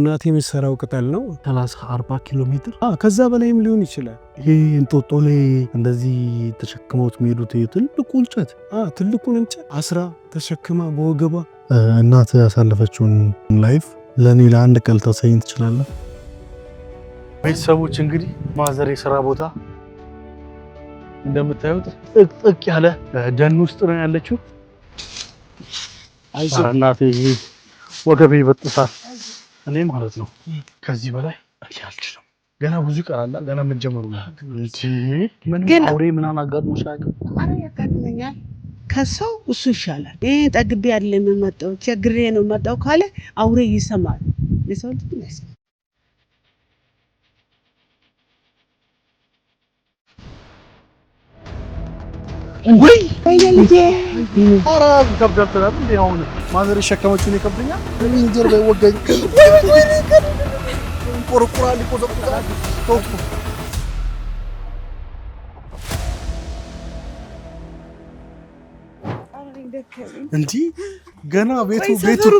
እናቴ የምትሰራው ቅጠል ነው። 30-40 ኪሎ ሜትር ከዛ በላይም ሊሆን ይችላል። ይሄ እንጦጦ ላይ እንደዚህ ተሸክመውት የሚሄዱት ትልቁ እንጨት ትልቁን እንጨት አስራ ተሸክማ በወገቧ እናት ያሳለፈችውን ላይፍ ለኔ ለአንድ ቀን ታሳይኝ ትችላለህ? ቤተሰቦች እንግዲህ ማዘር የሥራ ቦታ እንደምታዩት ጥቅጥቅ ያለ ደን ውስጥ ነው ያለችው። እናቴ ወገቤ ይበጥሳል እኔ ማለት ነው። ከዚህ በላይ አልችልም። ገና ብዙ ይቀራል። ገና መጀመሩ ነው እንጂ ምን አውሬ ምናምን አጋጥሞሽ አያውቅም? አረ ያጋጥመኛል። ከሰው እሱ ይሻላል። ጠግቤ አይደለም የምመጣው ቸግሬ ነው የምመጣው ካለ አውሬ ይሰማል። የሰው ልጅ ነው ወይ ልጄ ኧረ ከብዳብተናል እንዴ አሁን ማዘር የሸከመችውን ይከብደኛል። ምን ጀርባ ይወጋኝ ቆርቆራል ይቆዘቁዛል። ተውኩ እንጂ ገና ቤቱ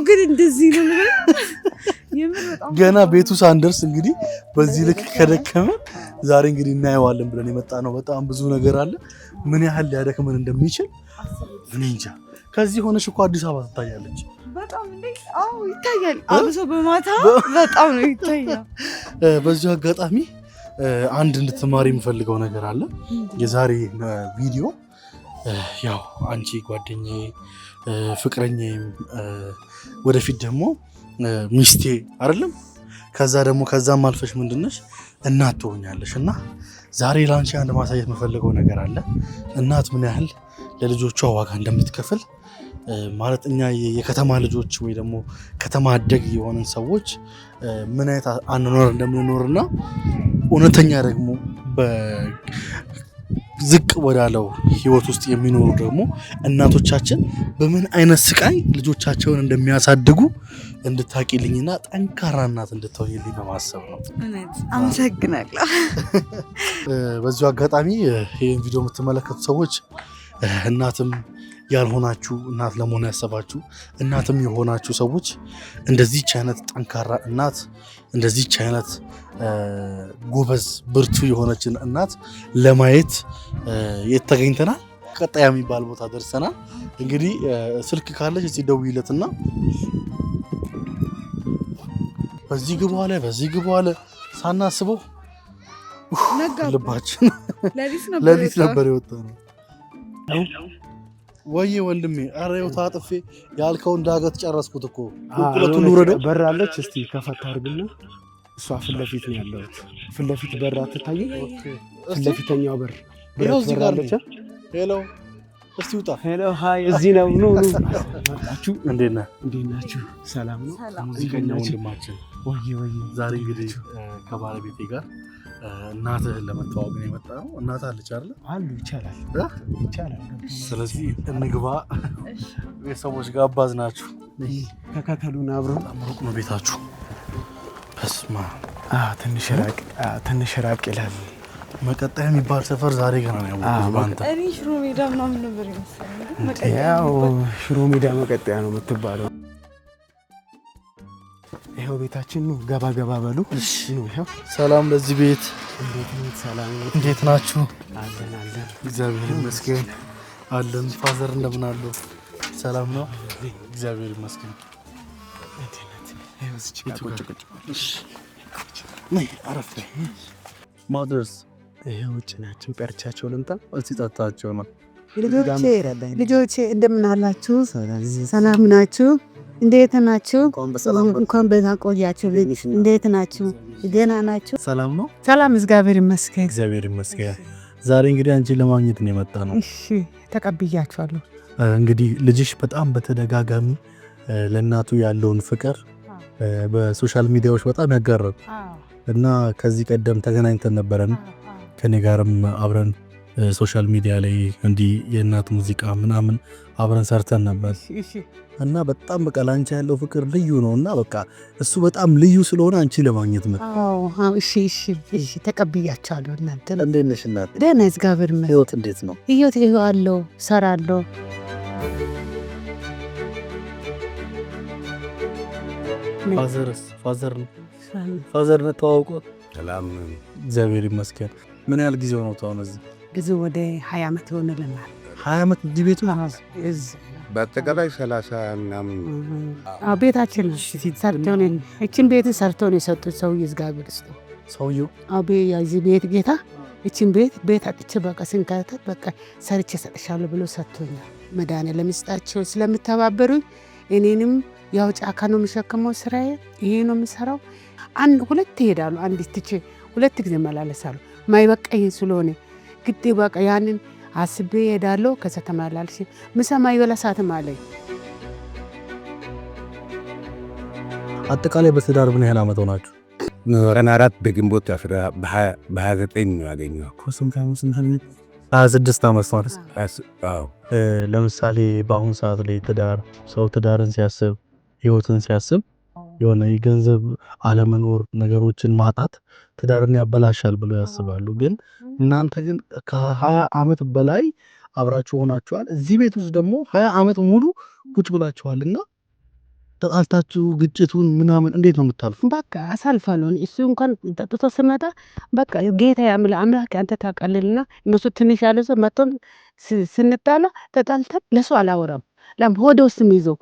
ግን እንደዚህ ነው ገና ቤቱ ሳንደርስ እንግዲህ በዚህ ልክ ከደከመ ዛሬ እንግዲህ እናየዋለን ብለን የመጣ ነው። በጣም ብዙ ነገር አለ። ምን ያህል ሊያደክመን እንደሚችል እኔ እንጃ። ከዚህ ሆነሽ እኮ አዲስ አበባ ትታያለች። በጣም እንዴ! አዎ ይታያል። አብሶ በማታ በጣም ነው ይታያል። በዚህ አጋጣሚ አንድ እንድትማሪ የምፈልገው ነገር አለ። የዛሬ ቪዲዮ ያው አንቺ ጓደኛዬ፣ ፍቅረኛዬም ወደፊት ደግሞ ሚስቴ አይደለም፣ ከዛ ደግሞ ከዛም አልፈሽ ምንድነሽ እናት ትሆኛለሽ። እና ዛሬ ላንቺ አንድ ማሳየት የምፈልገው ነገር አለ። እናት ምን ያህል ለልጆቿ ዋጋ እንደምትከፍል ማለት እኛ የከተማ ልጆች ወይ ደግሞ ከተማ አደግ የሆነን ሰዎች ምን አይነት አኗኗር እንደምንኖርና እውነተኛ ደግሞ ዝቅ ወዳለው ህይወት ውስጥ የሚኖሩ ደግሞ እናቶቻችን በምን አይነት ስቃይ ልጆቻቸውን እንደሚያሳድጉ እንድታቂልኝና ጠንካራ እናት እንድትሆኝልኝ በማሰብ ነው። አመሰግናለሁ። በዚሁ አጋጣሚ ይህን ቪዲዮ የምትመለከቱ ሰዎች እናትም ያልሆናችሁ እናት ለመሆን ያሰባችሁ እናትም የሆናችሁ ሰዎች እንደዚህች አይነት ጠንካራ እናት እንደዚህች አይነት ጎበዝ ብርቱ የሆነችን እናት ለማየት የት ተገኝተናል? ቀጣይ የሚባል ቦታ ደርሰናል። እንግዲህ ስልክ ካለች እስቲ ደውይለትና በዚህ ግቡ አለ ሳናስበው ልባችን ለሊት ነበር የወጣነው። ወይ ወንድሜ፣ አረ ይኸው ታጥፌ ያልከው እንዳገት ጨረስኩት እኮ። ቁልቁለቱን ልውረደው። በር አለች፣ እስቲ ከፈታ አድርግና። እሷ ፊት ለፊት ነው ያለሁት። ፊት ለፊት በር አትታይም? ፊት ለፊተኛው በር ይኸው እዚህ ጋር አለች። ሄሎ፣ እስቲ ውጣ። ሄሎ፣ ሃይ፣ እዚህ ነው። ኑ መጣችሁ። እንዴት ነህ? እንዴት ናችሁ? ሰላም ነው? ሙዚቀኛው ወንድማችን ወይ ዛሬ እንግዲህ ከባለቤቴ ጋር እናትህን ለመተዋወቅ ነው የመጣ ነው። እናትህ አለች አይደል? አሉ። ይቻላል። ስለዚህ እንግባ። ቤተሰቦች ጋባዝ ናችሁ። ተከተሉን አብረን። ሩቅ ነው ቤታችሁ? በስማ ትንሽ ራቅ ይላል። መቀጠያ የሚባል ሰፈር ዛሬ ገና ነው ያወቅሁት ባንተ። እኔ ሽሮ ሜዳ ምናምን ነበር ይመስለኝ። ያው ሽሮ ሜዳ መቀጠያ ነው የምትባለው። ይሄው ቤታችን ነው። ገባ በሉ። እሺ ነው። ይሄው ሰላም ለዚህ ቤት። እንዴት ናችሁ? አለን እግዚአብሔር ይመስገን አለን። ፋዘር እንደምን አሉ? ሰላም ነው? እግዚአብሔር ይመስገን። ነይ አረፍ። ማድረስ ይሄው ውጭ ናቸው። ቀርቻቸው ልምጣ። እዚህ ጠጣቸው ነው። ልጆቼ እንደምን አላችሁ? ሰላም ናችሁ? እንዴት ናችሁ? እንኳን በዛ ቆያችሁ። እንዴት ናችሁ? ደህና ናችሁ? ሰላም ነው? ሰላም፣ እግዚአብሔር ይመስገን። እግዚአብሔር ይመስገን። ዛሬ እንግዲህ አንቺን ለማግኘት ነው የመጣ ነው። እሺ፣ ተቀብያችኋለሁ። እንግዲህ ልጅሽ በጣም በተደጋጋሚ ለእናቱ ያለውን ፍቅር በሶሻል ሚዲያዎች በጣም ያጋራል እና ከዚህ ቀደም ተገናኝተን ነበረን። ከኔ ጋርም አብረን ሶሻል ሚዲያ ላይ እንዲህ የእናት ሙዚቃ ምናምን አብረን ሰርተን ነበር እና በጣም በቃ ላንቺ ያለው ፍቅር ልዩ ነው እና በቃ እሱ በጣም ልዩ ስለሆነ አንቺ ለማግኘት ነው። እሺ ተቀብያችኋለሁ። እናንተ እንዴት ነሽ እናት? ደህና እግዚአብሔር ይመስገን። ህይወት እንዴት ነው? ህይወት አለው፣ ሰራለሁ። ፋዘርስ ፋዘር ነው ተዋውቆት? ሰላም እግዚአብሔር ይመስገን። ምን ያህል ጊዜ ሆነው ታውን እዚህ? ጊዜ ወደ 20 ዓመት ይሆንልናል። 20 ዓመት እዚህ ቤቱ? በአጠቃላይ 30 ምናምን ቤታችን ሰርተውን እችን ቤት ሰርተውን የሰጡት ሰውዬ እግዚአብሔር ይስጠው። ሰውዬው የዚህ ቤት ጌታ እችን ቤት አጥቼ በቃ ስንከተት በቃ ሰርቼ ሰጥሻለሁ ብሎ ሰጥቶኛል። መድኃኒዓለም ይስጣቸው ስለምተባበሩኝ። እኔንም ያው ጫካ ነው የሚሸከመው ስራዬ ይሄ ነው የምሰራው። ሁለት ይሄዳሉ፣ አንድ ትቼ ሁለት ጊዜ መላለሳሉ። ማይበቃኝ ስለሆነ ግዴ በቃ ያንን አስቤ እሄዳለሁ። ከዛ ተመላልሼ ምሳማ ይበላ ሰዓትም አለኝ። አጠቃላይ በትዳር ምን ያህል ዓመት ሆናችሁ? 4 በግንቦት 29 ነው ያገኘው። 26 ዓመት ማለት ነው። ለምሳሌ በአሁኑ ሰዓት ላይ ሰው ትዳርን ሲያስብ ህይወትን ሲያስብ የሆነ የገንዘብ አለመኖር ነገሮችን ማጣት ትዳርን ያበላሻል ብለው ያስባሉ። ግን እናንተ ግን ከ20 ዓመት በላይ አብራችሁ ሆናችኋል። እዚህ ቤት ውስጥ ደግሞ 20 ዓመት ሙሉ ቁጭ ብላችኋልና ተጣልታችሁ ግጭቱን ምናምን እንዴት ነው የምታልፉ? በቃ አሳልፋለሁ። እሱ እንኳን ጠጥቶ ስመጣ በቃ ጌታ አምላክ አንተ ታውቃለህና እነሱ ትንሽ ያለ ሰው መጥቶን ስንጣላ ተጣልተን ለሱ አላወራም። ሆደ ውስጥ ይዘው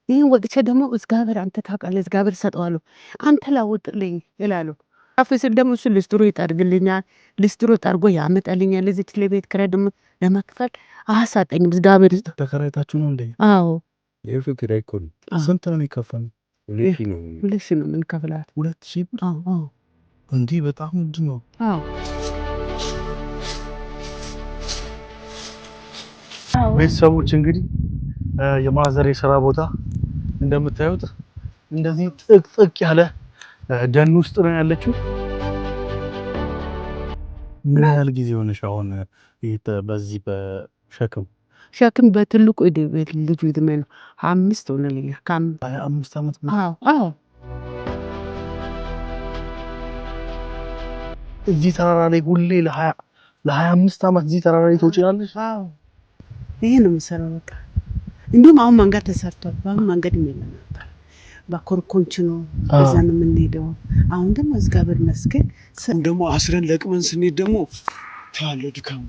ይህን ወጥቼ ደግሞ እግዚአብሔር አንተ ታውቃለህ፣ እግዚአብሔር ሰጠዋለሁ፣ አንተ ላውጥልኝ ይላሉ። አፍስል ደግሞ እሱ ልስትሮ ይጠርግልኛል፣ ልስትሮ ጠርጎ ያመጣልኛል። ለዚህ ለቤት ኪራይ ደግሞ ለመክፈል አሳጠኝም እግዚአብሔር። ተከራይታችሁ ነው እንዴ? አዎ። የቤት ኪራይ እኮ ነው። ስንት ነው የሚከፈለው? 2,000 ነው የምንከፍላት። 2,000 ብር? አዎ። እንዲህ በጣም ውድ ነው። አዎ። ቤተሰቦች እንግዲህ የማዘር የሥራ ቦታ እንደምታዩት እንደዚህ ጥቅጥቅ ያለ ደን ውስጥ ነው ያለችው። ምን ያህል ጊዜ ሆነሽ አሁን በዚህ ሸክም በትልቁ ልጁ እድሜ ነው 5 ሆነልኛል። 25 ዓመት ነው። አዎ። እዚህ ተራራ ላይ ሁሌ ለ25 ዓመት እዚህ ተራራ ላይ ትወጪያለሽ? አዎ። ይሄ ነው የምሰራው በቃ። እንዲሁም አሁን መንገድ ተሰርቷል። አሁን መንገድ የለም ነበር፣ በኮርኮንች ነው እዛ ነው የምንሄደው። አሁን ደግሞ እግዚአብሔር ይመስገን ደግሞ አስረን ለቅመን ስንሄድ ደግሞ ታያለህ ድካሙ።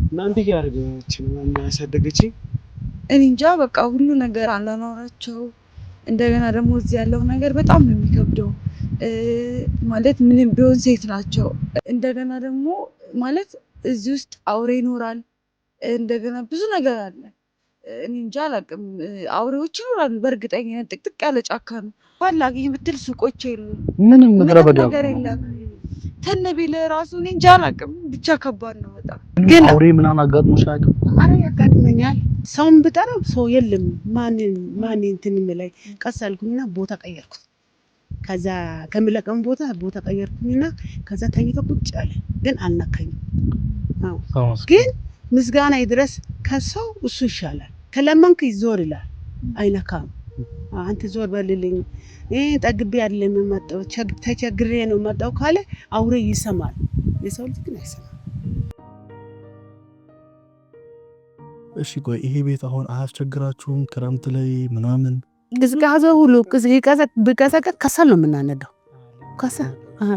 እናንተ ያደረገችኝ እና ያሳደገችኝ እኔ እንጃ በቃ ሁሉ ነገር አላኖራቸው። እንደገና ደግሞ እዚህ ያለው ነገር በጣም ነው የሚከብደው። ማለት ምንም ቢሆን ሴት ናቸው። እንደገና ደግሞ ማለት እዚህ ውስጥ አውሬ ይኖራል። እንደገና ብዙ ነገር አለ። እኔ እንጃ አላውቅም። አውሬዎች ይኖራሉ በእርግጠኝነት። ጥቅጥቅ ያለ ጫካ ነው። ባላጊ የምትል ሱቆች የሉም። ምንም ነገር የለም። ተነቢለ ራሱ እኔ እንጃ አላውቅም። ብቻ ከባድ ነው በጣም። ግን አውሬ ምናምን አጋጥሞሽ አያውቅም? ኧረ ያጋጥመኛል። ሰውን ብጠራው ሰው የለም። ማን እንትን የሚለኝ ቀስ አልኩኝና ቦታ ቀየርኩት። ከዛ ከሚለቀም ቦታ ቀየርኩኝና ከዛ ተኝቶ ቁጭ አለ። ግን አልነካኝም። አዎ ግን ምስጋና ይድረስ ከሰው እሱ ይሻላል። ከለመንክ ይዞር ይላል፣ አይነካም። አንተ ዞር በልልኝ ጠግቤ አይደለም የመጣው ተቸግሬ ነው የመጣው ካለ አውሬ ይሰማል። የሰው ልጅ ግን አይሰማም። እሺ ቆይ ይሄ ቤት አሁን አያስቸግራችሁም? ክረምት ላይ ምናምን ቅዝቃዜ ሁሉ ብቀዘቅዝ ከሰል ነው የምናነዳው። ከሰል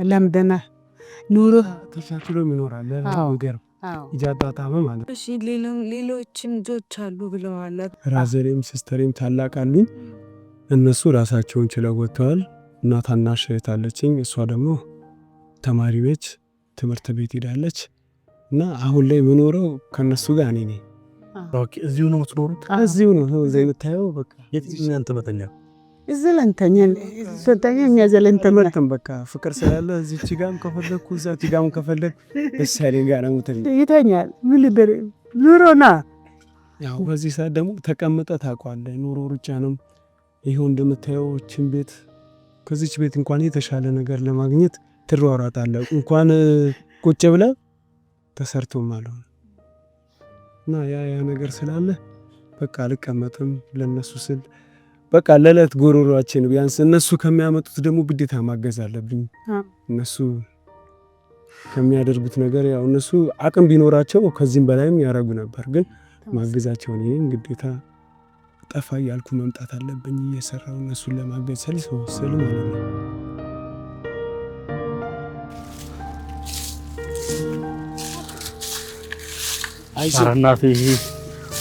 ለምደናል። ኑሮ ተሻክሎ ይኖራል ነገር ይጃጣጣበ ማለት። እሺ ሌሎችም ልጆች አሉ ብለዋል። ራዘሬም ሲስተሬም ታላቅ አሉኝ። እነሱ ራሳቸውን ችለው ወጥተዋል። እና ታናሽ እህት አለችኝ። እሷ ደግሞ ተማሪ ቤት ትምህርት ቤት ሄዳለች። እና አሁን ላይ የምኖረው ከነሱ ጋር እኔ ነኝ። ኦኬ። እዚሁ ነው የምትኖሩት? እዚሁ ነው። እዚህ የምታየው በቃ የትኛው ተመተኛ እኛ ዘለንተኛ በቃ ፍቅር ስላለ እዚች ጋም ከፈለኩ እዛ ጋም ከፈለኩ እሳሌ ጋር ነው ይተኛል። ምን ልበል ኑሮና ያው በዚህ ሰዓት ደግሞ ተቀምጠ ታውቃለህ። ኑሮ ሩጫ ነው። ይሄው እንደምታየው እችን ቤት ከዚች ቤት እንኳን የተሻለ ነገር ለማግኘት ትሯሯጣለህ። እንኳን ቁጭ ብለህ ተሰርቶ ማለት ነው። እና ያ ነገር ስላለ በቃ አልቀመጥም ለነሱ ስል በቃ ለለት ጎሮሯችን ቢያንስ እነሱ ከሚያመጡት ደግሞ ግዴታ ማገዝ አለብኝ። እነሱ ከሚያደርጉት ነገር ያው እነሱ አቅም ቢኖራቸው ከዚህም በላይም ያረጉ ነበር፣ ግን ማገዛቸው ነው ግዴታ ጠፋ እያልኩ መምጣት አለብኝ እየሰራሁ እነሱን ለማገዝ ስል ማለት ነው። ኧረ እናቴ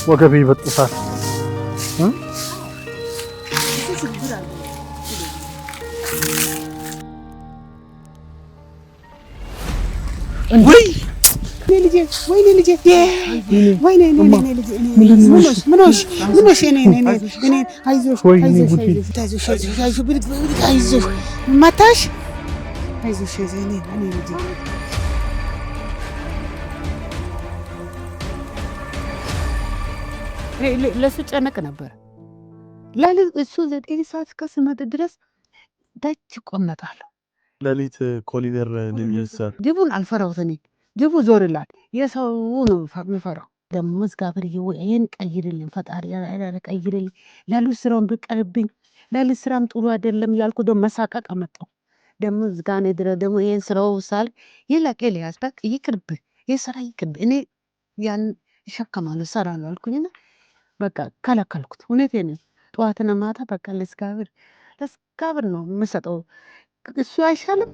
ወገቤ ይበጥሳል። ወይኔ ልጄ መታሽ? አይዞሽ ልጄ ለሱ ጨነቅ ነበር። ሌሊት እሱ 9 ሰዓት ከስመጥ ድረስ ደጅ ቆመጣለሁ። ሌሊት ኮሊደር ለሚልሳት ጅቡን አልፈራሁት እኔ። ጅቡ ዞርላል፣ የሰው ነው የምፈራው። ደግሞ እግዚአብሔር ይሄን ቀይርልኝ ፈጣሪ ቀይርልኝ። ሌሊት ስራውን ብቀርብኝ ሌሊት ስራም ጥሩ አይደለም ያልኩ ደግሞ መሳቀቅ አመጣው። ደግሞ ዝጋኔ ድረ ደግሞ ይሄን ስራው ሳል ይለቀል ያስበቅ ይቅርብ የሰራ ይቅርብ እኔ ያን ይሸከማለሁ ሰራለሁ አልኩኝና በቃ ከለከልኩት። እውነቴን ነው። ጠዋትና ማታ በቃ ለእግዚአብሔር ነው የምሰጠው። እሱ አይሻልም?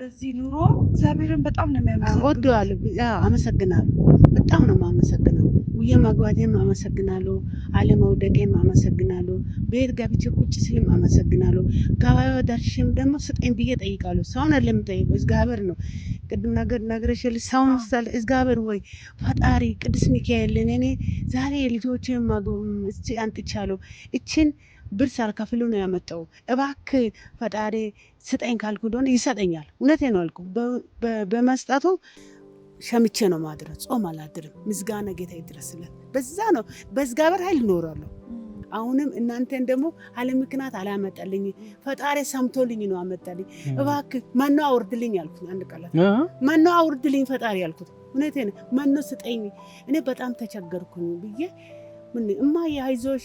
በዚህ ኑሮ እግዚአብሔርን በጣም ነው የሚያመሰግነው። ወደዋለሁ። አመሰግናለሁ። በጣም ነው የማመሰግነው። የማግባቴም አመሰግናለሁ። አለመውደቄም አመሰግናለሁ። ቤት ገብቼ ቁጭ ስልም አመሰግናለሁ። ገበያ ደርሼም ደግሞ ስጠኝ ብዬ ጠይቃለሁ። ሰውን አይደለም ጠይቀው እግዚአብሔር ነው። ቅድም ነገርሽል ሰውን ሳል እግዚአብሔር ወይ ፈጣሪ ቅዱስ ሚካኤልን እኔ ዛሬ ልጆቼን እስቲ አንጥቻለሁ። እችን ብር ሳልከፍል ነው ያመጣው። እባክህ ፈጣሪ ስጠኝ ካልኩ እንደሆነ ይሰጠኛል። እውነቴን ነው አልኩ። በመስጠቱ ሸምቼ ነው ማድረግ። ጾም አላድርም። ምስጋና ጌታ ይድረስለት። በዛ ነው በእግዚአብሔር ኃይል እኖራለሁ። አሁንም እናንተን ደግሞ አለ ምክንያት አላመጣልኝ። ፈጣሪ ሰምቶልኝ ነው አመጣልኝ። እባክህ መኖ አውርድልኝ ያልኩት አንድ ቃላት መኖ አውርድልኝ ፈጣሪ ያልኩት እውነቴን መኖ ስጠኝ። እኔ በጣም ተቸገርኩኝ ብዬ እማዬ አይዞሽ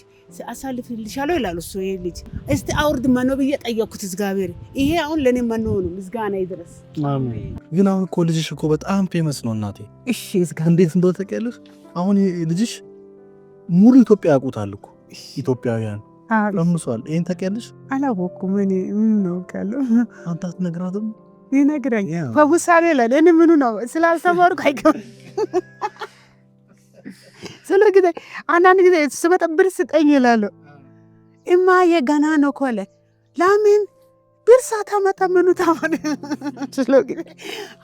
አሳልፍልሻለሁ ይላል እሱ። ይሄ ልጅ እስቲ አውርድ መኖ ብዬ ጠየቅኩት እግዚአብሔር። ይሄ አሁን ለኔ መኖ ነው። ምስጋና ይድረስ። አሜን። ግን አሁን እኮ ልጅሽ እኮ በጣም ፌመስ ነው እናቴ። እሺ እንዴት እንደሆነ ታውቂያለሽ? አሁን ልጅሽ ሙሉ ኢትዮጵያ ያውቁታል እኮ ኢትዮጵያውያን ለምሷል። ይሄን ታውቂያለሽ? አላወኩም። እኔ ምን ነው ካለው አንተ አትነግራትም? ይነግራኝ ፈውሳሌ ለኔ ምኑ ነው ስላልተማርኩ አይቀር ስለ ጊዜ አንዳንድ ጊዜ ስመጣ ብር ስጠኝ ይላሉ። እማዬ ገና ነው ኮለ ለምን ብር ሳታመጣ ምኑ ታመነ? ስለ ጊዜ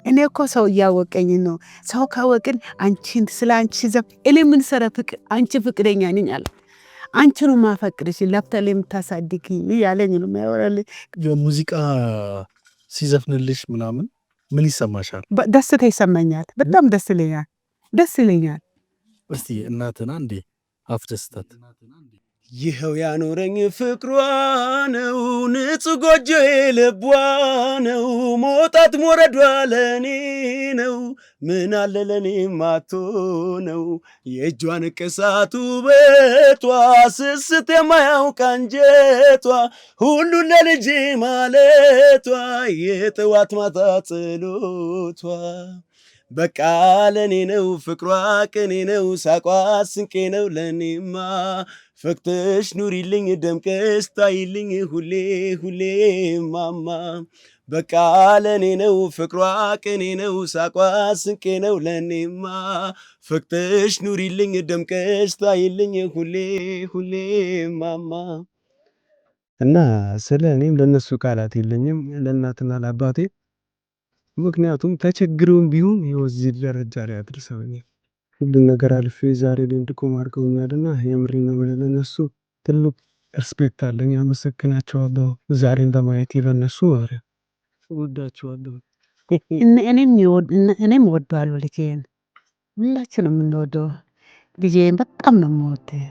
እኔ እኮ ሰው እያወቀኝ ነው። ሰው ካወቅን አንቺን ስለ አንቺ እኔ ምን ሰራ ፍቅር አንቺ ፍቅረኛ ነኝ አለ። አንቺኑ ማፈቅርሽ ለፍተል የምታሳድጊ ያለኝ ነው የሚያወራልኝ። የሙዚቃ ሲዘፍንልሽ ምናምን ምን ይሰማሻል? ደስታ ይሰማኛል። በጣም ደስ ይለኛል። እስቲ እናትና እንዴ አፍደስታት። ይኸው ያኖረኝ ፍቅሯ ነው፣ ንጹህ ጎጆ ልቧ ነው፣ መውጣት መውረዷ ለኔ ነው፣ ምን አለ ለኔ ማቶ ነው፣ የእጇን ቅሳቱ ውበቷ፣ ስስት የማያውቅ አንጀቷ፣ ሁሉን ለልጅ ማለቷ፣ የጠዋት ማታ ጸሎቷ፣ በቃ ለኔ ነው ፍቅሯ ቅኔ ነው፣ ሳቋ ስንቄ ነው ለኔማ፣ ፈክተሽ ኑሪልኝ ደምቀሽ ታይልኝ ሁሌ ሁሌ ማማ፣ በቃ ለኔ ነው ፍቅሯ ቅኔ ነው፣ ሳቋ ስንቄ ነው ለኔማ፣ ፈክተሽ ኑሪልኝ ደምቀሽ ታይልኝ ሁሌ ሁሌ ማማ። እና ስለ እኔም ለነሱ ቃላት የለኝም ለእናትና ለአባቴ። ምክንያቱም ተቸግረውም ቢሆን እዚህ ደረጃ ላይ አድርሰውኛል። ሁሉን ነገር አልፌ ዛሬ ላይ እንድቆም አድርገውኛልና የምሬን ነው የምልህ። ለእነሱ ትልቅ ሪስፔክት አለኝ። አመሰግናቸዋለሁ። ዛሬን በማየት ለእነሱ እወዳቸዋለሁ። እኔም እወደዋለሁ ልጄን። ሁላችንም የምንወደው ልጄን በጣም ነው የምወደው።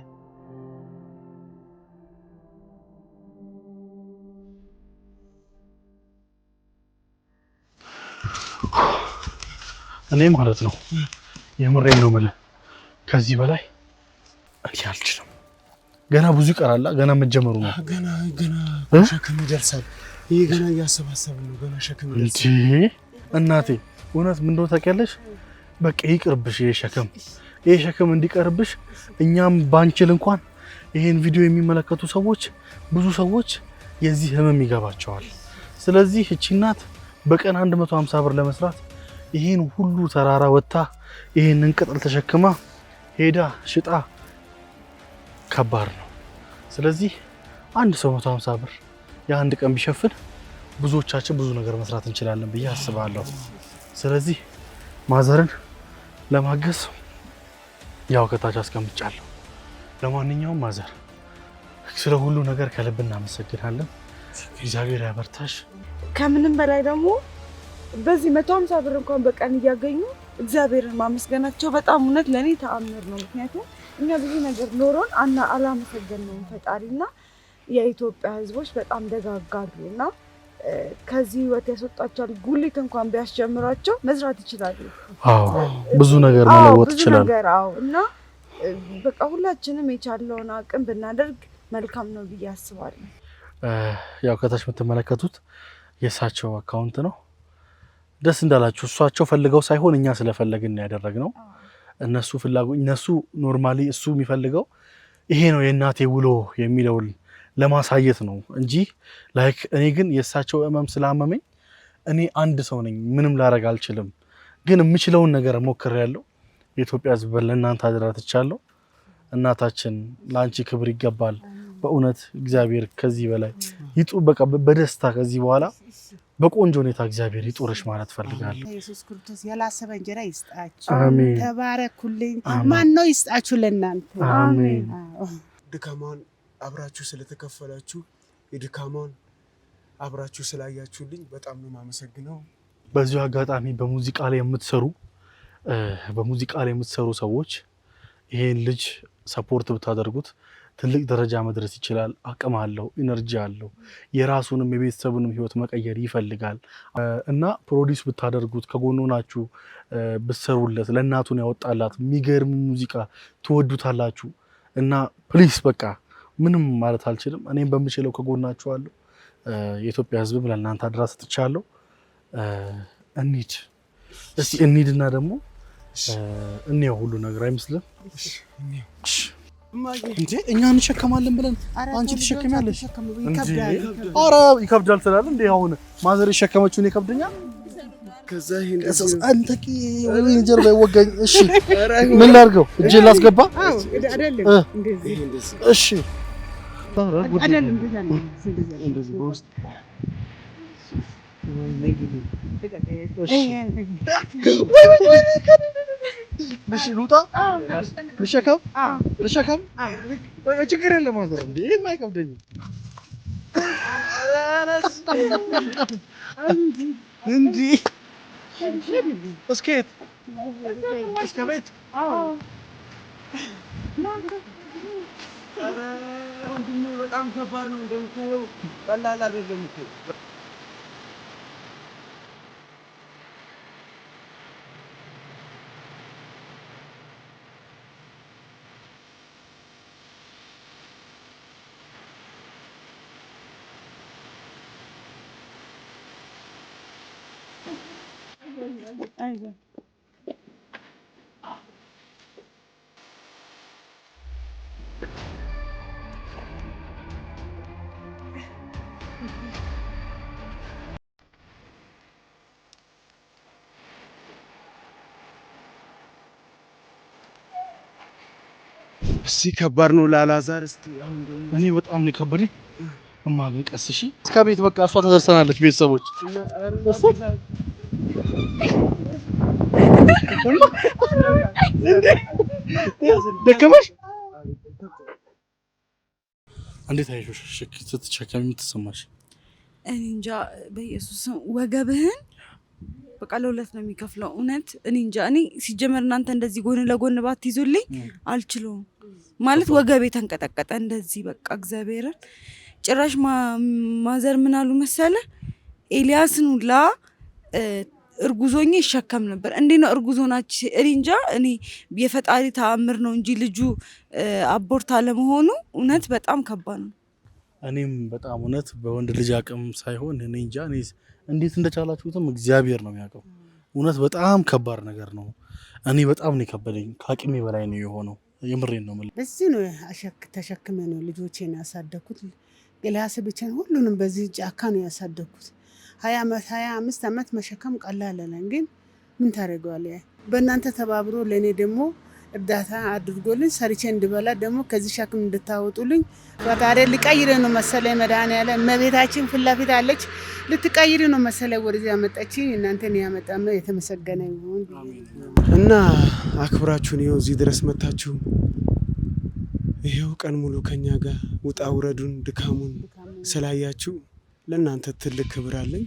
እኔ ማለት ነው የምሬን ነው የምልህ፣ ከዚህ በላይ እኔ አልችልም። ገና ብዙ ይቀራል። ገና መጀመሩ ነው። ገና ሸክም ይደርሳል። ይሄ ገና እያሰባሰብን ነው። ገና ሸክም እንጂ እናቴ እውነት ምን እንደሆነ ታውቂያለሽ? በቃ ይቅርብሽ ይሄ ሸክም እንዲቀርብሽ። እኛም ባንችል እንኳን ይሄን ቪዲዮ የሚመለከቱ ሰዎች ብዙ ሰዎች የዚህ ህመም ይገባቸዋል። ስለዚህ እቺ እናት በቀን 150 ብር ለመስራት ይሄን ሁሉ ተራራ ወጣ ይሄንን ቅጠል ተሸክማ ሄዳ ሽጣ ከባድ ነው። ስለዚህ አንድ ሰው 150 ብር የአንድ ቀን ቢሸፍን ብዙዎቻችን ብዙ ነገር መስራት እንችላለን ብዬ አስባለሁ። ስለዚህ ማዘርን ለማገዝ ያው ከታች አስቀምጫለሁ። ለማንኛውም ማዘር ስለ ሁሉ ነገር ከልብ እናመሰግናለን። እግዚአብሔር ያበርታሽ። ከምንም በላይ ደግሞ በዚህ 150 ብር እንኳን በቀን እያገኙ እግዚአብሔርን ማመስገናቸው በጣም እውነት ለኔ ተአምር ነው። ምክንያቱም እኛ ብዙ ነገር ኖሮን አላመሰገንነውም ፈጣሪና የኢትዮጵያ ህዝቦች በጣም ደጋጋሉና ከዚህ ህይወት ያስወጣቸዋል። ጉሊት እንኳን ቢያስጀምራቸው መስራት ይችላሉ። ብዙ ነገር መለወጥ ይችላል። እና በቃ ሁላችንም የቻለውን አቅም ብናደርግ መልካም ነው ብዬ አስባለሁ። ያው ከታች የምትመለከቱት የእሳቸው አካውንት ነው። ደስ እንዳላችሁ እሷቸው ፈልገው ሳይሆን እኛ ስለፈለግን ነው ያደረግነው። እነሱ ኖርማሊ እሱ የሚፈልገው ይሄ ነው የእናቴ ውሎ የሚለውን ለማሳየት ነው እንጂ ላይክ እኔ ግን የእሳቸው ህመም ስላመመኝ እኔ አንድ ሰው ነኝ፣ ምንም ላደርግ አልችልም። ግን የምችለውን ነገር ሞክሬያለሁ። የኢትዮጵያ ህዝብ ለእናንተ አደራ ትቻለሁ። እናታችን ለአንቺ ክብር ይገባል። በእውነት እግዚአብሔር ከዚህ በላይ ይጡ በቃ በደስታ ከዚህ በኋላ በቆንጆ ሁኔታ እግዚአብሔር ይጦርሽ ማለት ፈልጋለሁ። ኢየሱስ ክርስቶስ ያላሰበ እንጀራ ይስጣችሁ። አሜን። ተባረኩልኝ። ማን ነው ይስጣችሁ ለእናንተ። አሜን። ድካማን አብራችሁ ስለተከፈላችሁ የድካማን አብራችሁ ስላያችሁልኝ በጣም ነው የማመሰግነው። በዚሁ አጋጣሚ በሙዚቃ ላይ የምትሰሩ ሰዎች ይሄን ልጅ ሰፖርት ብታደርጉት ትልቅ ደረጃ መድረስ ይችላል። አቅም አለው፣ ኢነርጂ አለው። የራሱንም የቤተሰቡንም ህይወት መቀየር ይፈልጋል እና ፕሮዲስ ብታደርጉት ከጎኑ ናችሁ ብትሰሩለት ለእናቱን ያወጣላት የሚገርም ሙዚቃ ትወዱታላችሁ እና ፕሊስ በቃ ምንም ማለት አልችልም። እኔም በምችለው ከጎናችሁ አለሁ። የኢትዮጵያ ህዝብም ለእናንተ አደራ ሰጥቻለሁ። እንሂድና ደግሞ እንየው ሁሉ ነገር አይመስልም? እንዴ እኛ እንሸከማለን ብለን አንቺ ትሸከሚያለሽ? ኧረ ይከብዳል ስላለ እንዴ አሁን ማዘር የሸከመችውን ይከብደኛል። ከዛ አንተ ጀርባ ይወጋኝ። እሺ ምን ላድርገው? እጄ ላስገባ? እሺ ልውጣ? ልሸከም? ችግር የለም ማዘር፣ እንዴ የማይከብደኝ እንዲህ እስከ የት? እስከ ቤት? በጣም ከባድ ነው። እንደምታየው ቀላል አይደለም እኮ። እስቲ ከባድ ነው ላላዛር። እስቲ እኔ በጣም ነው የከበደኝ። እማ ቀስ እሺ። እስከ ቤት በቃ እሷ ተደርሰናለች። ቤተሰቦች ደከመሽ? እንዴት አይሾሽ ስትሸከሚ የምትሰማሽ? እኔ እንጃ በኢየሱስ ወገብህን በቃ ለሁለት ነው የሚከፍለው። እውነት እኔ እንጃ። እኔ ሲጀመር እናንተ እንደዚህ ጎን ለጎን ባትይዙልኝ አልችለውም ማለት ወገቤ ተንቀጠቀጠ እንደዚህ በቃ እግዚአብሔርን። ጭራሽ ማዘር ምን አሉ መሰለ ኤልያስን ሁላ እርጉዞኝ ይሸከም ነበር። እንዴት ነው እርጉዞናች? እኔ እንጃ። እኔ የፈጣሪ ተአምር ነው እንጂ ልጁ አቦርት አለመሆኑ እውነት በጣም ከባድ ነው። እኔም በጣም እውነት በወንድ ልጅ አቅም ሳይሆን እኔ እንጃ እኔ እንዴት እንደቻላችሁትም እግዚአብሔር ነው የሚያውቀው። እውነት በጣም ከባድ ነገር ነው። እኔ በጣም ነው የከበደኝ፣ ከአቅሜ በላይ ነው የሆነው። የምሬን ነው የምልህ። በዚህ ነው ተሸክመ ነው ልጆቼን ያሳደግኩት። ግላስ ብቻ ሁሉንም በዚህ ጫካ ነው ያሳደግኩት። 25 ዓመት መሸከም ቀላል አይደለም፣ ግን ምን ታደርገዋለህ? በእናንተ ተባብሮ ለእኔ ደግሞ እርዳታ አድርጎልኝ ሰርቼ እንድበላ ደግሞ ከዚህ ሸክም እንድታወጡልኝ ፈጣሪ ሊቀይር ነው መሰለኝ። መድኃኒዓለም እመቤታችን ፊት ለፊት አለች፣ ልትቀይር ነው መሰለኝ ወደዚህ ያመጣችኝ። እናንተን ያመጣ የተመሰገነ ይሁን እና አክብራችሁን ይኸው እዚህ ድረስ መታችሁ። ይኸው ቀን ሙሉ ከኛ ጋር ውጣ ውረዱን ድካሙን ስላያችሁ ለእናንተ ትልቅ ክብር አለኝ።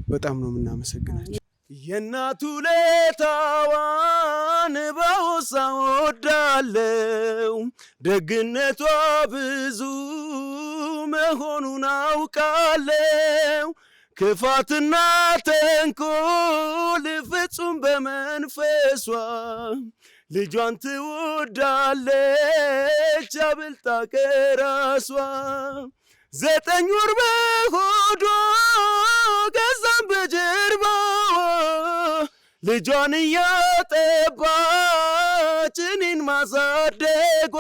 በጣም ነው የምናመሰግናችሁ። የእናቱ ሌታዋን ባወሳ ወዳለው ደግነቷ ብዙ መሆኑን አውቃለው። ክፋትና ተንኮል ፍጹም በመንፈሷ ልጇን ትወዳለች አብልጣ ከራሷ። 9 ወር በሆዷ ገዛም በጀርባዋ ልጇን እያጠባች እኔን ማሳደጓ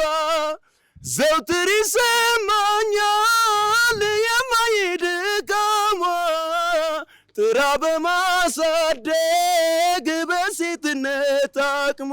ዘውትር ይሰማኛል የማይድካሟ ጥራ በማሳደግ በሴትነት አቅሟ